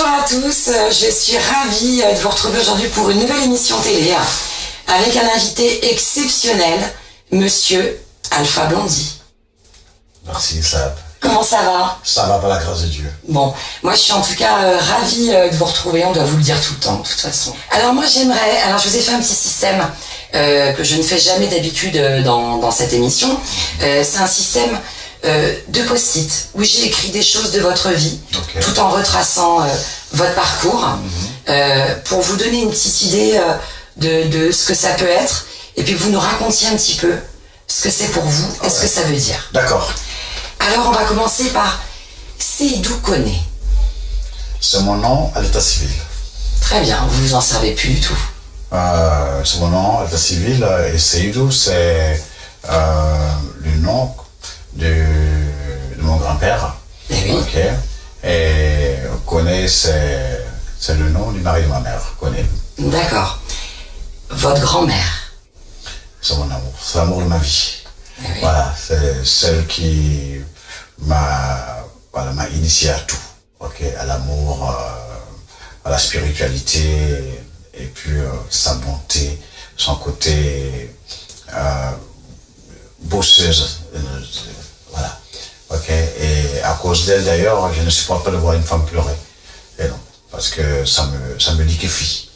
Bonjour à tous, je suis ravie de vous retrouver aujourd'hui pour une nouvelle émission télé avec un invité exceptionnel, Monsieur Alpha Blondy. Merci Sab. Comment ça va? Ça va par la grâce de Dieu. Bon, moi je suis en tout cas ravie de vous retrouver, on doit vous le dire tout le temps de toute façon. Alors moi j'aimerais, je vous ai fait un petit système que je ne fais jamais d'habitude dans cette émission. C'est un système de post-it où j'ai écrit des choses de votre vie, tout en retraçant votre parcours, pour vous donner une petite idée de ce que ça peut être, et puis que vous nous racontiez un petit peu ce que c'est pour vous et ce que ça veut dire. D'accord. Alors on va commencer par Seydou Koné. C'est mon nom à l'état civil. Très bien, vous vous en servez plus du tout. C'est mon nom à l'état civil, et Seydou c'est le nom de mon grand-père. Eh oui. Ok. Et Koné c'est le nom du mari de ma mère, Koné. D'accord. Votre grand-mère. C'est mon amour, c'est l'amour de ma vie. Eh oui. Voilà, c'est celle qui m'a initié à tout, ok, à l'amour, à la spiritualité, et puis sa bonté, son côté bosseuse, voilà, ok. Et à cause d'elle d'ailleurs, je ne supporte pas de voir une femme pleurer, et non, parce que ça me liquéfie,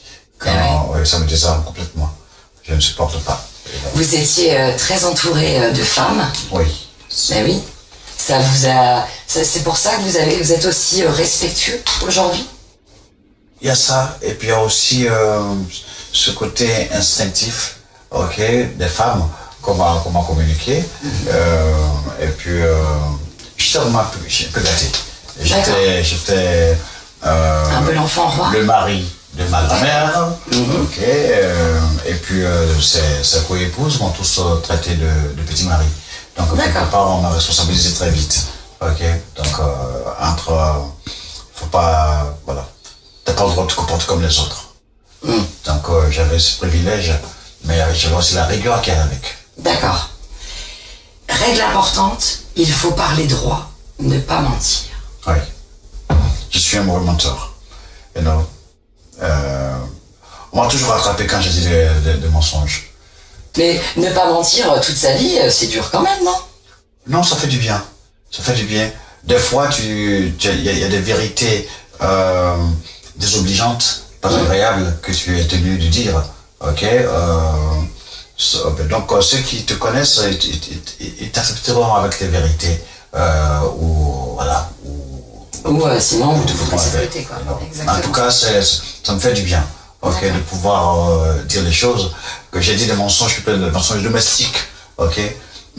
ouais, ça me désarme complètement, je ne supporte pas. Vous étiez très entouré de femmes. Oui. Ben oui. Ça vous a. C'est pour ça que vous êtes aussi respectueux aujourd'hui. Il y a ça, et puis il y a aussi ce côté instinctif, ok, des femmes, comment communiquer. Et puis j'étais vraiment un peu gâté. J'étais un peu l'enfant roi. Le mari de ma grand-mère, ok, et puis ses co-épouses m'ont tous traité de petit mari. Donc quelque part on m'a responsabilisé très vite, ok. Donc faut pas, voilà, t'as pas le droit de te comporter comme les autres. Donc j'avais ce privilège, mais j'avais aussi la rigueur qui allait avec. D'accord. Règle importante, il faut parler droit, ne pas mentir. Oui. Je suis un mauvais menteur, you know. On m'a toujours rattrapé quand j'ai dit des mensonges. Mais ne pas mentir toute sa vie, c'est dur quand même, non? Non, ça fait du bien. Ça fait du bien. Des fois, il y a des vérités désobligeantes, pas agréables, que tu es tenu de dire. Ok. Donc ceux qui te connaissent, ils t'accepteront avec tes vérités. Ou voilà. Ou sinon, vous devez sécurité, quoi. Exactement. En tout cas, ça me fait du bien, ok, de pouvoir dire les choses que j'ai dit, des mensonges domestiques, ok.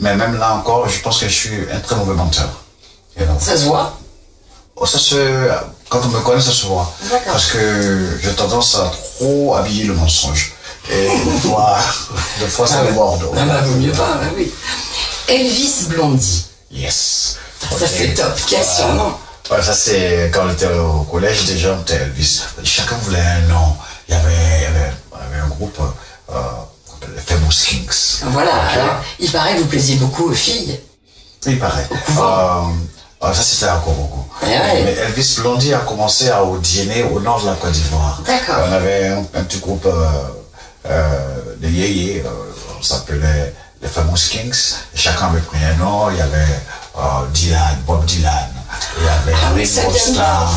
Mais même là encore, je pense que je suis un très mauvais menteur. Ça se voit? Quand on me connaît, ça se voit. Parce que j'ai tendance à trop habiller le mensonge. Et des fois ça me mord. Vaut mieux pas, oui. Elvis Blondy. Yes. Ça c'est top, question, non? Ouais, ça c'est quand on était au collège déjà, on était Elvis. Chacun voulait un nom. Il y avait un groupe, les Famous Kings. Voilà, il paraît que vous plaisiez beaucoup aux filles. Il paraît. Ça c'était encore beaucoup. Mais Elvis Blondy a commencé à auditionner au nord de la Côte d'Ivoire. D'accord. On avait un petit groupe de yéyés, on s'appelait les Famous Kings. Chacun avait pris un nom. Il y avait Bob Dylan. Il y avait Ringo Starr,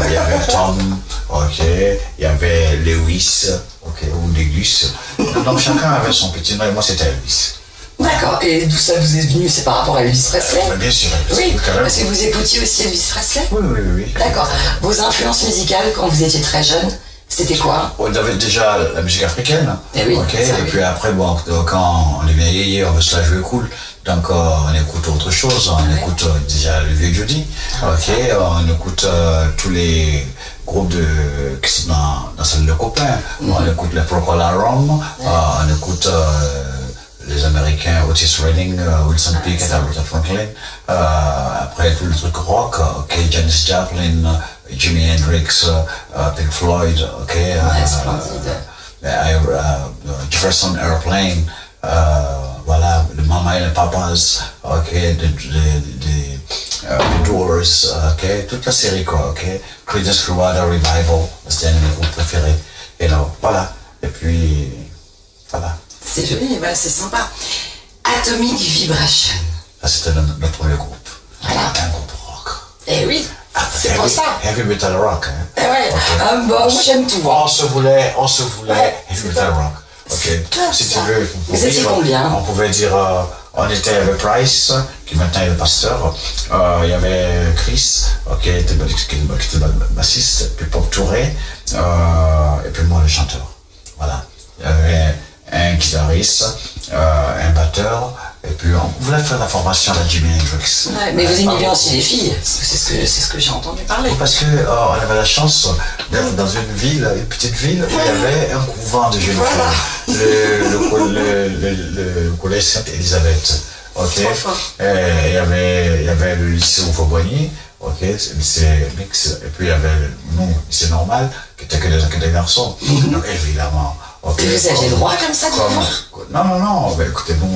il y avait Tom, ok, il y avait Lewis, ok, ou Legus. Donc chacun avait son petit nom et moi c'était Elvis. D'accord, et d'où ça vous est venu? C'est par rapport à Elvis Presley? Bien sûr, oui, parce que vous écoutiez aussi Elvis Presley? Oui. D'accord. Vos influences musicales quand vous étiez très jeune, c'était quoi? On avait déjà la musique africaine, oui, ok, et puis après, bon, quand on est bien yéyé, on veut se la jouer cool. Donc on écoute autre chose, on écoute déjà le vieux Jody, ok, on écoute tous les groupes qui sont dans la salle de copains, on écoute les Procol Harum, on écoute les Américains Otis Redding, Wilson Pickett, Aretha Franklin, après tout le truc rock, ok, Janis Joplin, Jimi Hendrix, Pink Floyd, ok, Jefferson Airplane, voilà, the Mama and the Papas, ok, The Doors, ok, toute la série quoi, ok, Creedence Clearwater Revival, c'était un de mes groupes préférés, et non, voilà, et puis, voilà. C'est joli, bah, c'est sympa. Atomic Vibration. Ça c'était notre premier groupe, Voilà. un groupe rock. Eh oui, c'est pour ça. Heavy metal rock, hein. Eh ouais, Okay. bon, moi j'aime tout. Hein. On se voulait Ouais, heavy c'est metal ça. rock. Ok, si tu ça. veux, Vous étiez combien? on pouvait dire, on était avec Price, qui maintenant est le pasteur, il y avait Chris, ok, qui était le bassiste, puis Pop Touré, et puis moi le chanteur. Voilà. Il y avait un guitariste, un batteur, et puis on voulait faire la formation à Jimi Hendrix. Ouais, mais vous aimez bien aussi les filles, c'est ce que j'ai entendu parler. Parce que on avait la chance d'être dans une ville, une petite ville, où il y avait un couvent de jeunes filles. Le collège Sainte-Élisabeth. Ok. Et il y avait le lycée au Fauboigny, ok, le lycée mix, et puis il y avait nous, le lycée normal, qui était que des garçons. Donc évidemment. Okay, et vous aviez le droit comme ça de voir? Non, mais écoutez, bon,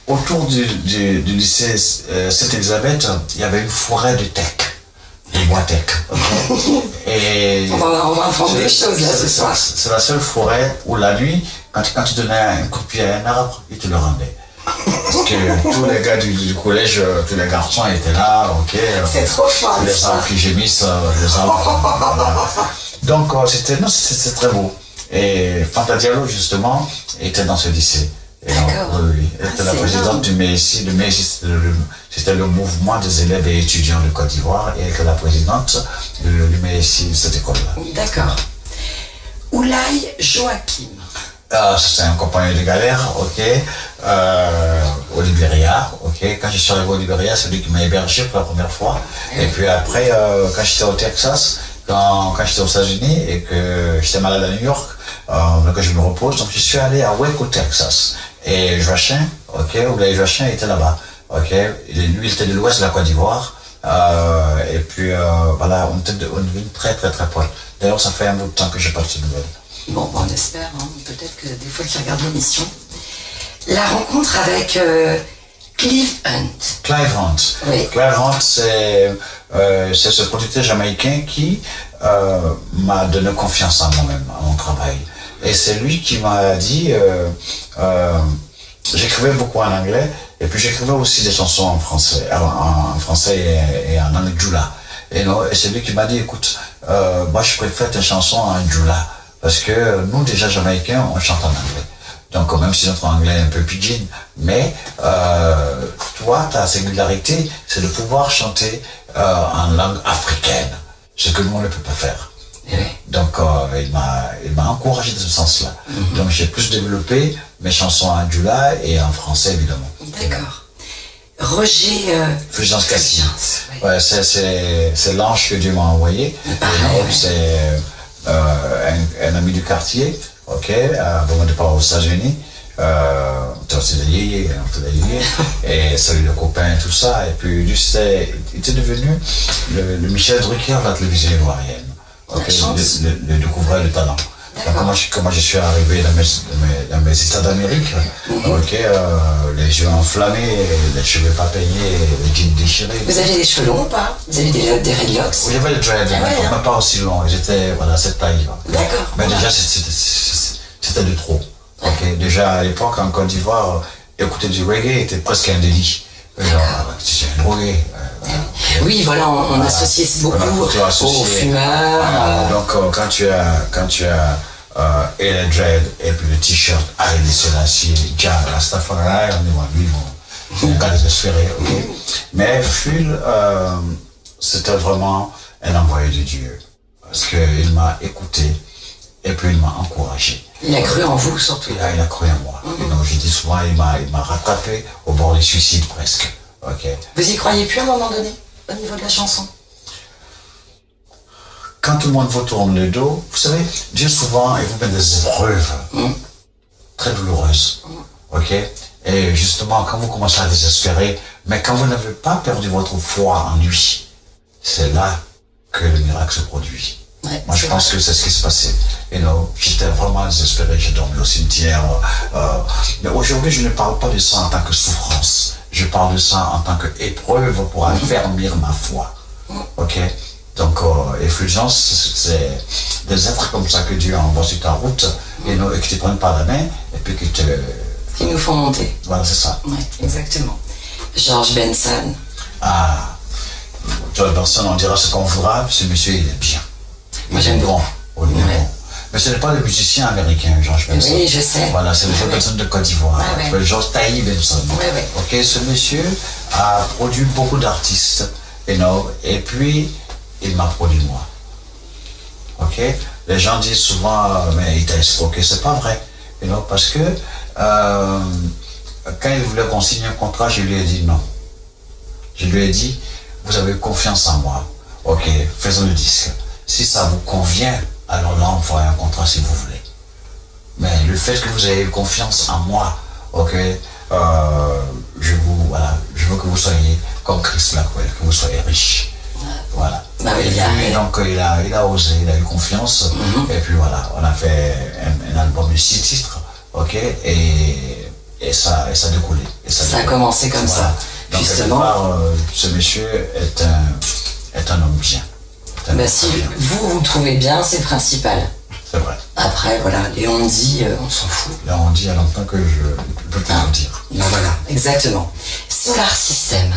autour du lycée Sainte-Élisabeth, il y avait une forêt de teck, des bois teck. Okay? Et on va apprendre des choses là ce soir. C'est la seule forêt où la nuit, quand tu donnais un coup de pied à un arbre, il te le rendait. Parce que tous les gars du collège, tous les garçons étaient là, ok. C'est trop fort. Les arbres qui gémissent, les arbres. Voilà. Donc c'était très beau. Et Fanta Diallo justement était dans ce lycée. D'accord. Oui. Elle était la présidente du MESI. Le MESI c'était le mouvement des élèves et étudiants de Côte d'Ivoire, et elle était la présidente du MESI de cette école-là. D'accord. Oulay Joachim. C'est un compagnon de galère, ok, au Libéria, ok. Quand je suis arrivé au Libéria, c'est lui qui m'a hébergé pour la première fois. Et puis après, quand j'étais au Texas, quand j'étais aux États-Unis et que j'étais malade à New York, que je me repose, donc je suis allé à Waco, Texas. Et Joachim, ok, Oulay Joachim était là-bas, ok. Lui, il était de l'ouest de la Côte d'Ivoire. Et puis voilà, on est devenu très potes. D'ailleurs, ça fait un bout de temps que j'ai pas de ces nouvelles. Bon, on espère, hein. Peut-être que des fois tu regardes l'émission. La rencontre avec Clive Hunt. Clive Hunt. Oui. Clive Hunt, c'est ce producteur jamaïcain qui m'a donné confiance en moi-même, en mon travail. Et c'est lui qui m'a dit, j'écrivais beaucoup en anglais, et puis j'écrivais aussi des chansons en français, et en anglais djoula. Et c'est lui qui m'a dit, écoute, moi je préfère tes chansons en djoula. Parce que nous, déjà jamaïcains, on chante en anglais. Donc, même si notre anglais est un peu pidgin, mais toi, ta singularité, c'est de pouvoir chanter en langue africaine, ce que nous, on ne peut pas faire. Oui. Donc, il m'a encouragé dans ce sens-là. Donc, j'ai plus développé mes chansons en djoula et en français, évidemment. D'accord. Roger Fulgence Cassis. Oui. Ouais, c'est l'ange que Dieu m'a envoyé. C'est un ami du quartier, ok, avant mon départ aux États-Unis, et salut le copain et tout ça, et puis lui il était devenu le Michel Drucker de la télévision ivoirienne, ok, le découvreur de talent. Donc, comment je suis arrivé dans mes États d'Amérique, ok, les yeux enflammés, les cheveux pas peignés, les jeans déchirés. Vous aviez des cheveux longs ou pas? Vous avez des dreadlocks? Oui, j'avais le dread, mais pas aussi long, j'étais cette taille. D'accord. Mais déjà, c'était de trop. Okay. Déjà, à l'époque, en Côte d'Ivoire, écouter du reggae était presque un délit. C'est un drogué. Oui, voilà, on associe beaucoup aux fumeurs. Donc, quand tu as et le dread, et puis le t-shirt, Haïlé Sélassié, Jah, Rastafari, on est lui, mon gars désespéré, ok. Mais Phil, c'était vraiment un envoyé de Dieu. Parce qu'il m'a écouté, et puis il m'a encouragé. Il a cru en vous, surtout. Il a cru en moi. Et donc, j'ai dit souvent, il m'a rattrapé au bord du suicide, presque. Okay. Vous y croyez plus à un moment donné, au niveau de la chanson? Quand tout le monde vous tourne le dos, vous savez, Dieu souvent, il vous met des épreuves très douloureuses. Ok? Et justement, quand vous commencez à désespérer, mais quand vous n'avez pas perdu votre foi en lui, c'est là que le miracle se produit. Ouais, moi, je pense que c'est ce qui se passait. J'étais vraiment désespéré, j'ai dormi au cimetière. Mais aujourd'hui, je ne parle pas de ça en tant que souffrance. je parle de ça en tant qu'épreuve pour affermir ma foi. Ok? Donc, effulgence, c'est des êtres comme ça que Dieu envoie sur ta route et qui te prennent par la main et puis qui nous font monter. Voilà, c'est ça. Oui, exactement. George Benson. Ah, George Benson, on dira ce qu'on voudra, ce monsieur, il est bien. Moi, j'aime bon. beaucoup. Il est bon. Mais ce n'est pas le musicien américain, George Benson. Oui, je sais. Voilà, c'est le George Benson de Côte d'Ivoire. George Taï Benson. Ok, ce monsieur a produit beaucoup d'artistes, et puis il m'a produit moi. Ok, les gens disent souvent, mais il t'a escroqué, c'est pas vrai, parce que quand il voulait qu'on signe un contrat, je lui ai dit non. Je lui ai dit, vous avez confiance en moi, ok, faisons le disque. Si ça vous convient, alors là, on fera un contrat si vous voulez. Mais le fait que vous ayez confiance en moi, ok, je veux que vous soyez comme Chris Blackwell, que vous soyez riche. Voilà. Et puis, donc, il a osé, il a eu confiance. Et puis voilà, on a fait un album de 6 titres, ok, et ça a découlé. Ça a commencé comme ça. Donc, justement, ce monsieur est un homme bien. Si vous trouvez bien, c'est principal. C'est vrai. Après, voilà, Léon dit, on s'en fout. Léon dit à longtemps que je peux te le dire. Ben voilà, exactement. Solar System.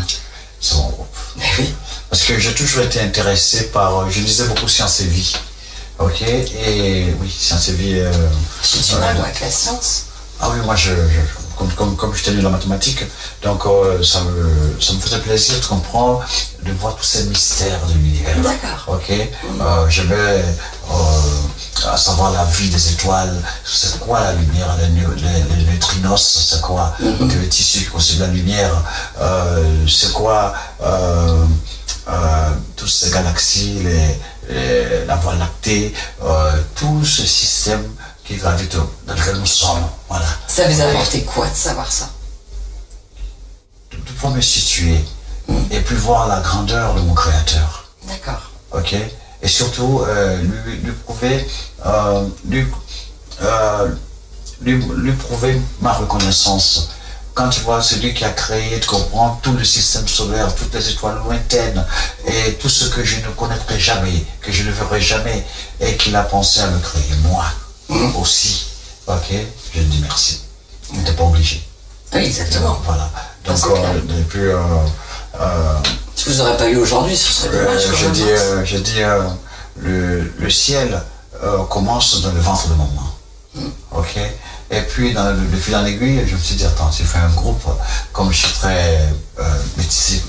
C'est mon groupe. Mais oui. Parce que j'ai toujours été intéressé par, je lisais beaucoup Science et Vie. Ok, et oui, Science et Vie. J'ai du mal avec la science. Ah oui, moi comme je tenais la mathématique, donc ça me faisait plaisir de comprendre, de voir tous ces mystères de l'univers. D'accord. Ok, j'aimais à savoir la vie des étoiles, c'est quoi la lumière, les neutrinos, c'est quoi le tissu qui constitue la lumière, c'est quoi toutes ces galaxies, la Voie lactée, tout ce système qui gravite dans lequel nous sommes. Voilà. Ça vous a apporté quoi de savoir ça? De pouvoir me situer et puis voir la grandeur de mon créateur. D'accord. Ok. Et surtout lui prouver ma reconnaissance. Quand tu vois celui qui a créé, tu comprends tout le système solaire, toutes les étoiles lointaines et tout ce que je ne connaîtrai jamais, que je ne verrai jamais, et qu'il a pensé à me créer moi aussi. Ok, je dis merci. Tu n'es pas obligé. Oui, exactement. Voilà. Donc, depuis. Si vous n'aurez pas eu aujourd'hui, ce serait dommage. Je dis le ciel commence dans le ventre de maman. Ok. Et puis, de fil en aiguille, je me suis dit, attends, j'ai fait un groupe, comme je suis très métis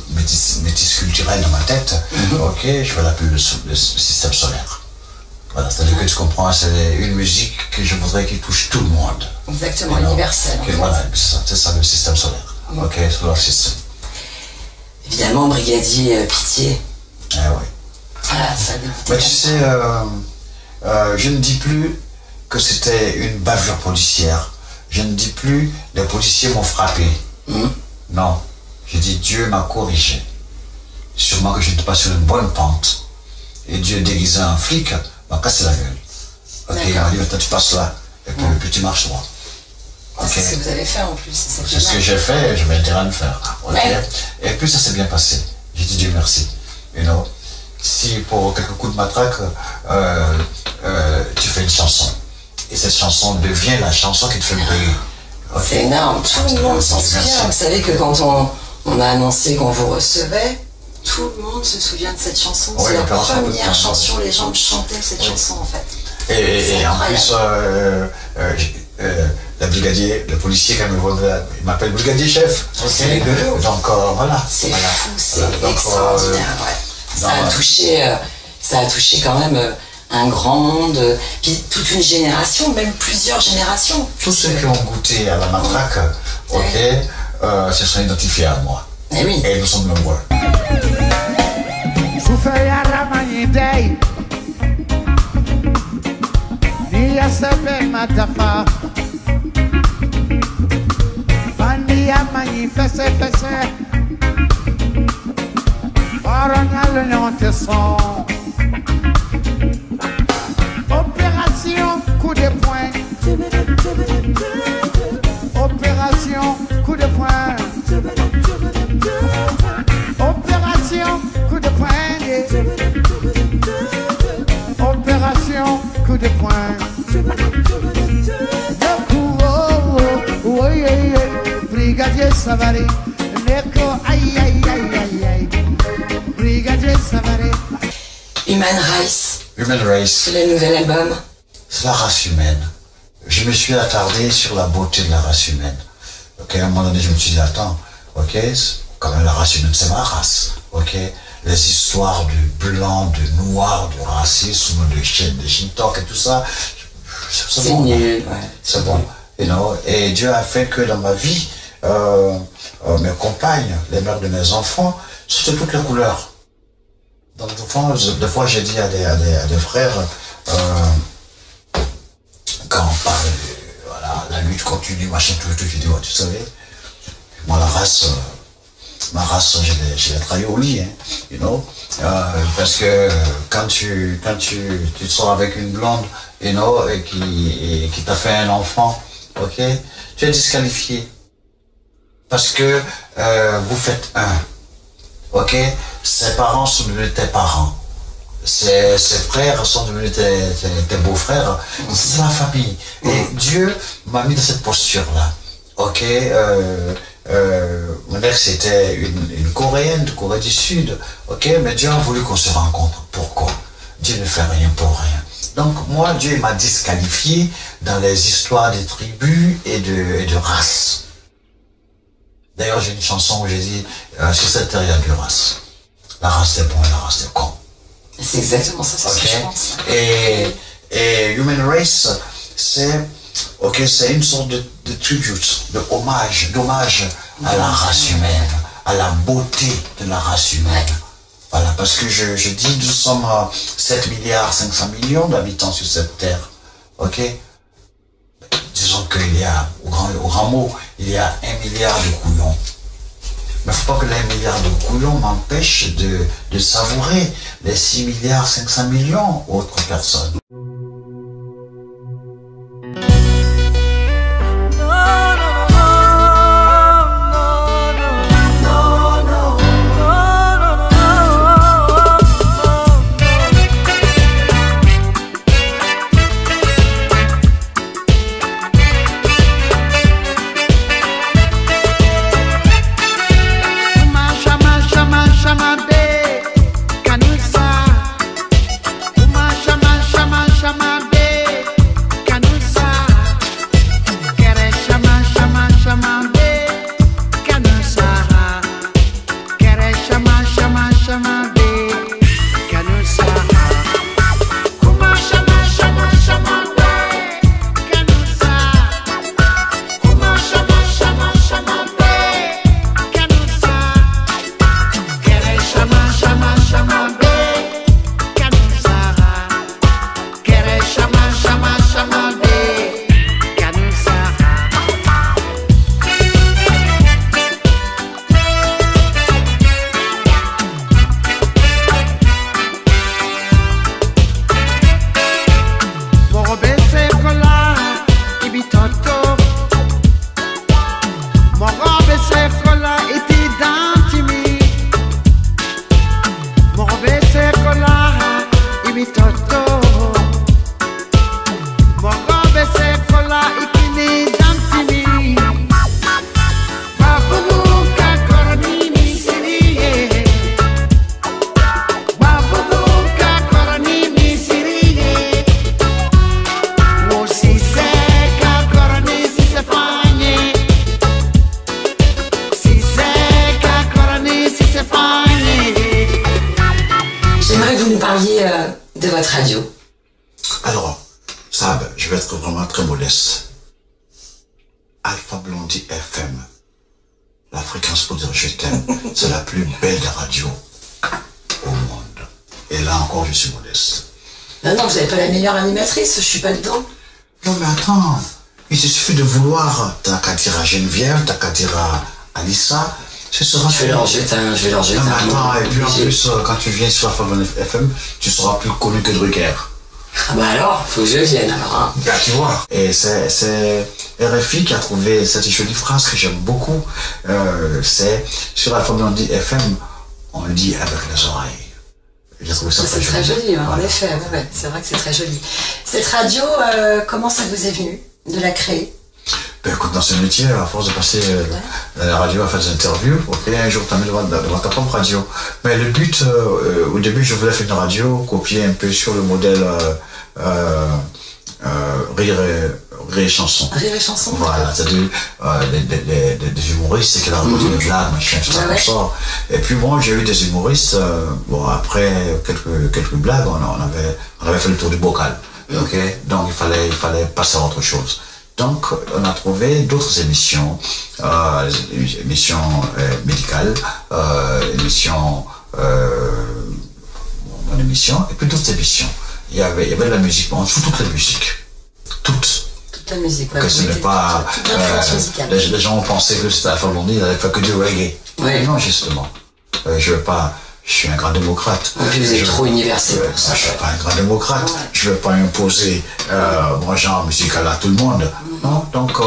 culturel dans ma tête, ok, je vais l'appeler le système solaire. Voilà, c'est-à-dire que tu comprends, c'est une musique que je voudrais qui touche tout le monde. Exactement, universelle. Voilà, c'est ça le système solaire. Ok, solar system. Évidemment, Brigadier Pitié. Eh oui. Voilà, ça a débuté. Mais tu sais, je ne dis plus que c'était une bavure policière. Je ne dis plus les policiers m'ont frappé. Non, je dis Dieu m'a corrigé. Sûrement que je n'étais pas sur une bonne pente. Et Dieu déguisé en flic m'a cassé la gueule. Ok, il m'a dit maintenant tu passes là et puis tu marches droit. Okay. C'est ce que vous avez fait en plus. C'est ce que j'ai fait et je vais intérêt à le faire. Okay. Et puis ça s'est bien passé. J'ai dit Dieu merci. Si pour quelques coups de matraque, tu fais une chanson. Et cette chanson devient la chanson qui te fait briller. Okay. C'est énorme, tout le monde s'en souvient. Vous savez que quand on a annoncé qu'on vous recevait, tout le monde se souvient de cette chanson. C'est la première chanson, les gens chantaient cette chanson en fait. Et en plus, le brigadier, le policier, quand il m'appelle brigadier chef. C'est rigolo. Donc voilà. C'est fou, c'est extraordinaire. Ouais. Ça a touché quand même un grand monde, puis toute une génération, même plusieurs générations. Tous ceux qui ont goûté à la matraque, se sont identifiés à moi. Et oui. Et nous sommes nombreux. Opération coup de poing. Opération coup de poing. Savare, Neko, aïe aïe aïe aïe aïe, Brigadier Savare. Human Race, Human Race, le nouvel album. c'est la race humaine. Je me suis attardé sur la beauté de la race humaine. Ok, à un moment donné, je me suis dit, attends, ok, quand même la race humaine, c'est ma race. Ok, les histoires de blanc, de noir, de racisme, de Shintok et tout ça, c'est bon. Nul, ouais. C'est bon. You know? Et Dieu a fait que dans ma vie, mes compagnes, les mères de mes enfants, c'était toutes les couleurs. Donc, des fois, j'ai dit à des frères, quand on parle, voilà, la lutte continue, machin, tout, je dis, ouais, tu savais, moi, ma race, je l'ai trahi au lit, hein, you know, parce que quand tu sors avec une blonde, you know, et qui t'a fait un enfant, ok, tu es disqualifié. Parce que vous faites un, ok, ses parents sont devenus tes parents. Ses frères sont devenus tes beaux-frères. C'est la famille. Et Dieu m'a mis dans cette posture-là. Ok, mon ex était une Coréenne de Corée du Sud. Ok, mais Dieu a voulu qu'on se rencontre. Pourquoi? Dieu ne fait rien pour rien. Donc moi, Dieu m'a disqualifié dans les histoires des tribus et de races. D'ailleurs, j'ai une chanson où j'ai dit, sur cette terre, il y a deux races. La race des bons et la race des cons. C'est exactement ça, c'est ce que je pense. Et Human Race, c'est une sorte de tribute, d'hommage à la race humaine, à la beauté de la race humaine. Voilà, parce que je dis, nous sommes 7 milliards 500 millions d'habitants sur cette terre. Ok? Disons qu'il y a, au grand mot, il y a 1 milliard de couillons. Mais il ne faut pas que les 1 milliard de couillons m'empêchent de savourer les 6 milliards 500 millions autres personnes. De votre radio. Alors, ça, je vais être vraiment très modeste. Alpha Blondie FM, la fréquence pour dire je t'aime, c'est la plus belle radio au monde. Et là encore, je suis modeste. Non, vous n'avez pas la meilleure animatrice, je suis pas dedans. Non, mais attends, il te suffit de vouloir. T'as qu'à dire à Geneviève, t'as qu'à dire à Alissa. Ce sera je vais leur jeter un. Attends, et puis en plus, quand tu viens sur Alpha Blondie FM, tu seras plus connu que Drucker. Ah bah alors, faut que je vienne alors. Hein. Bah, tu vois. Et c'est RFI qui a trouvé cette jolie phrase que j'aime beaucoup. C'est sur Alpha Blondie FM, on le dit avec les oreilles. J'ai trouvé ça c'est très joli, hein, voilà. En effet, ouais, c'est vrai que c'est très joli. Cette radio, comment ça vous est venu de la créer? Ben écoute, dans ce métier, à force de passer à la radio à faire des interviews, ok, un jour tu as mis devant ta propre radio. Mais le but, au début, je voulais faire une radio, copier un peu sur le modèle Rire et Chanson. Rire et Chanson. Voilà, c'est-à-dire des humoristes qui racontent des blagues, machin, tout ça comme ça. Et puis bon, j'ai eu des humoristes, bon, après quelques blagues, on avait fait le tour du bocal. Ok, donc il fallait passer à autre chose. Donc on a trouvé d'autres émissions, émissions médicales, mon émission, et puis d'autres émissions. Il y avait de la musique, on joue toutes les musiques, toutes. Toute la musique, que ce n'est pas toute l'influence musicale. Les gens pensaient que c'était Alpha Blondy, il n'allait faire que du reggae. Oui. Non, justement. Je suis un grand démocrate. Et puis vous êtes trop universel pour ça. Je ne suis pas un grand démocrate. Je ne veux pas imposer mon genre musical à tout le monde. Non, donc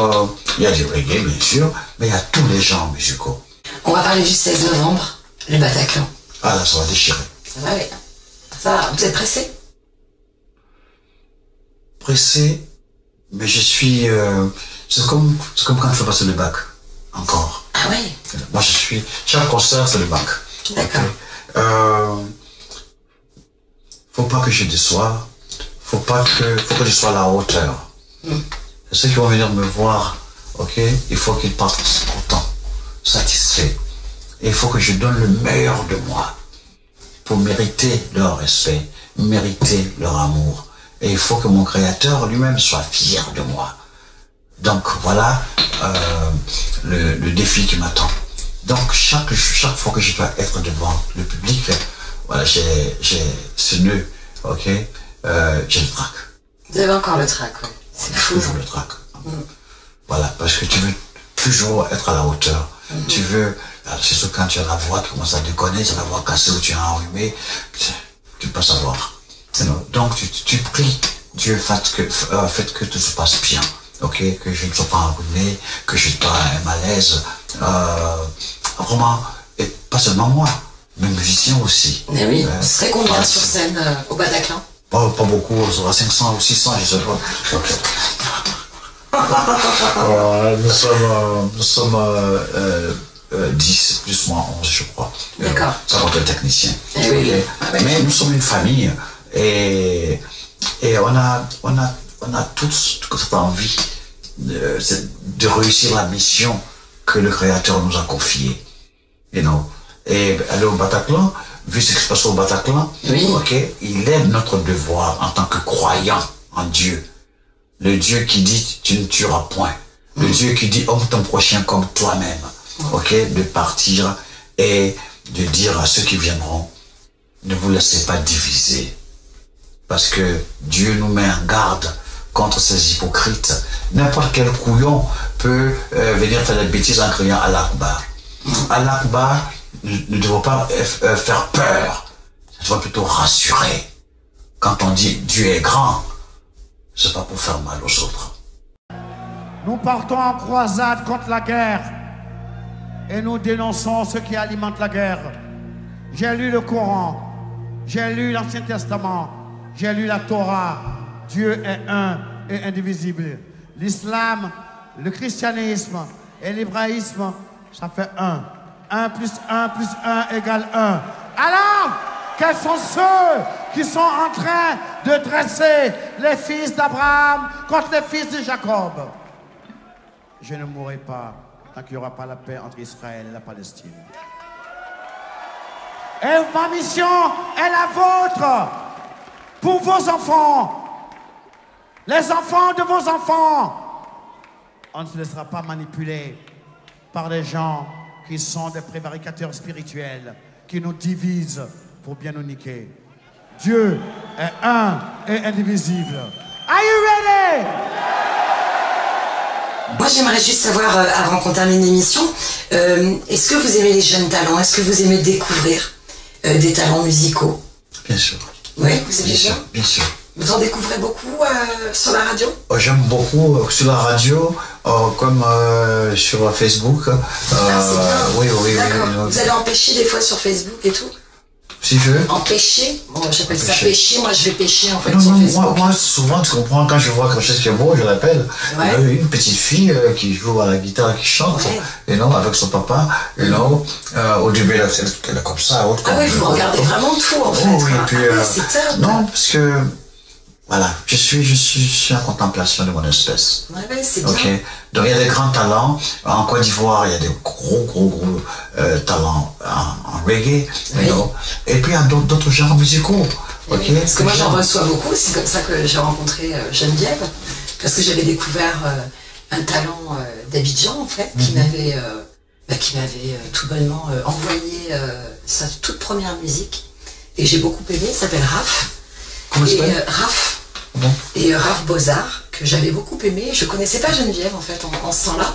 il y a du reggae, bien sûr, mais il y a tous les genres musicaux. On va parler du 16 novembre, le Bataclan. Ah là, ça va déchirer. Ça va, oui. Ça, vous êtes pressé? Pressé, mais je suis... c'est comme quand je fais passer le bac. Encore. Ah oui. Moi, chaque concert, c'est le bac. D'accord. Faut pas que je déçoive. Faut que je sois à la hauteur. Ceux qui vont venir me voir, ok, il faut qu'ils partent contents, satisfaits. Et il faut que je donne le meilleur de moi pour mériter leur respect, mériter leur amour. Et il faut que mon créateur lui-même soit fier de moi. Donc voilà le défi qui m'attend. Donc chaque fois que je dois être devant le public, voilà, j'ai ce nœud, ok, j'ai le trac. Vous avez encore le trac, oui. C'est fou. Toujours le trac. Voilà, parce que tu veux toujours être à la hauteur. Tu veux, c'est sûr quand tu as la voix qui commence à déconner, tu as la voix cassée ou tu es enrhumé, tu peux pas savoir. Donc tu pries, Dieu fait que tout se passe bien. Ok, que je ne sois pas enrhumé, que je n'ai pas un malaise, vraiment, et pas seulement moi, mais musiciens aussi. Mais oui, vous serez combien sur scène au Bataclan? Pas beaucoup, on sera 500 ou 600, je sais pas. Nous sommes 10, plus moins 11, je crois. D'accord. Ça compte le technicien. Oui. Mais nous sommes une famille et on a tous cette envie de réussir la mission que le Créateur nous a confiée. Et aller au Bataclan, vu ce qui se passe au Bataclan, ok, il est notre devoir en tant que croyant en Dieu. Le Dieu qui dit tu ne tueras point. Le Dieu qui dit aime ton prochain comme toi-même. Ok, de partir et de dire à ceux qui viendront, ne vous laissez pas diviser. Parce que Dieu nous met en garde contre ces hypocrites. N'importe quel couillon peut venir faire des bêtises en criant Allah Akbar. Allah Akbar ne devrait pas faire peur. Ça devrait plutôt rassurer. Quand on dit Dieu est grand, c'est pas pour faire mal aux autres. Nous partons en croisade contre la guerre et nous dénonçons ceux qui alimentent la guerre. J'ai lu le Coran, j'ai lu l'Ancien Testament, j'ai lu la Torah. Dieu est un et indivisible. L'islam, le christianisme et l'hébraïsme, ça fait un. 1 plus 1 plus 1 égale 1. Alors, quels sont ceux qui sont en train de dresser les fils d'Abraham contre les fils de Jacob? Je ne mourrai pas tant qu'il n'y aura pas la paix entre Israël et la Palestine. Et ma mission est la vôtre pour vos enfants. Les enfants de vos enfants. On ne se laissera pas manipuler par des gens qui sont des prévaricateurs spirituels, qui nous divisent pour bien nous niquer. Dieu est un et indivisible. Are you ready? Moi, j'aimerais juste savoir, avant qu'on termine l'émission, est-ce que vous aimez les jeunes talents? Est-ce que vous aimez découvrir des talents musicaux? Bien sûr. Oui, vous aimez bien? Bien sûr. Vous en découvrez beaucoup sur la radio? J'aime beaucoup sur la radio, comme sur Facebook. C'est bien. Oui. D'accord. Vous allez empêcher des fois sur Facebook et tout? Si je veux. En pêcher. Bon, j'appelle ça pêcher. Moi, je vais pêcher en fait Non, sur non, Facebook. moi, souvent, tu comprends, quand je vois quelque chose qui est beau, je l'appelle. Une petite fille qui joue à la guitare, qui chante, et non, avec son papa, et non, au début, elle est comme ça, autre Ah oui, vous regardez vraiment tout en fait. Oh, oui, puis, c'est top. non, parce que, voilà, je suis en contemplation de mon espèce. Ouais, c'est bien. Ok. Donc il y a des grands talents. En Côte d'Ivoire, il y a des gros talents en reggae. Oui. You know. Et puis il y a d'autres genres musicaux. Ok. Parce que moi j'en reçois beaucoup, c'est comme ça que j'ai rencontré Geneviève, parce que j'avais découvert un talent d'Abidjan en fait, qui m'avait tout bonnement envoyé sa toute première musique, et j'ai beaucoup aimé, il s'appelle Raph. Comment ça s'appelle Raph. Bon. Et Raph Beaux-Arts, que j'avais beaucoup aimé. Je connaissais pas Geneviève en fait en ce temps-là.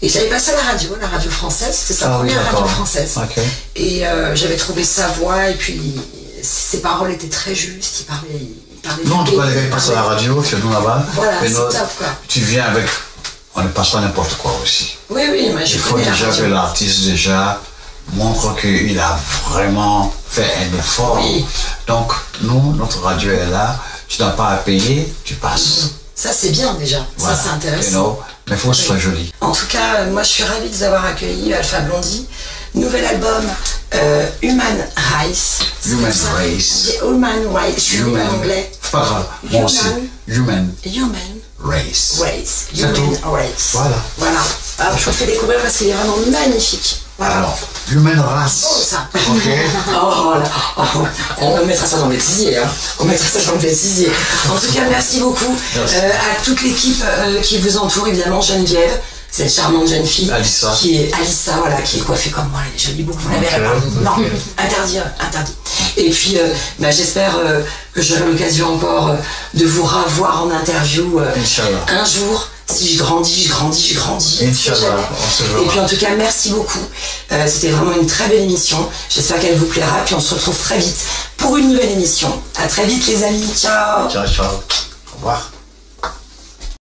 Et j'avais passé à la radio française, c'était sa première radio française. Okay. Et j'avais trouvé sa voix, et puis ses paroles étaient très justes, il parlait Non, en tout cas, les gars, ils passent à la radio, chez nous là-bas. Voilà, c'est top quoi. Tu viens avec. On ne passe pas n'importe quoi aussi. Oui, moi je Il faut connais déjà que l'artiste montre qu'il a vraiment fait un effort. Oui. Donc, nous, notre radio est là. Tu n'as pas à payer, tu passes. Ça c'est bien déjà, voilà. Ça c'est intéressant. You know, mais il faut que ce soit joli. En tout cas, moi je suis ravie de vous avoir accueilli, Alpha Blondy. Nouvel album, Human Race. Human Race. Human Race, je suis en anglais. Pas grave, moi aussi. Human Race. Human Race. Voilà. Alors, je vous le fais découvrir parce qu'il est vraiment magnifique. Voilà. Alors, Human Race. Oh, ça. Ok. Oh là. Oh, on mettra ça dans le bêtisier. Hein. On mettra ça dans le bêtisier. En tout cas, merci beaucoup à toute l'équipe qui vous entoure, évidemment, Geneviève, cette charmante jeune fille. Alissa. Qui est coiffée comme moi, elle est jolie beaucoup, vous la verrez pas. Non, interdit. Et puis, j'espère que j'aurai l'occasion encore de vous revoir en interview un jour. Si je grandis. Inch'Allah, on se verra. Et puis en tout cas, merci beaucoup. C'était vraiment une très belle émission. J'espère qu'elle vous plaira. Puis on se retrouve très vite pour une nouvelle émission. À très vite les amis. Ciao. Ciao. Au revoir.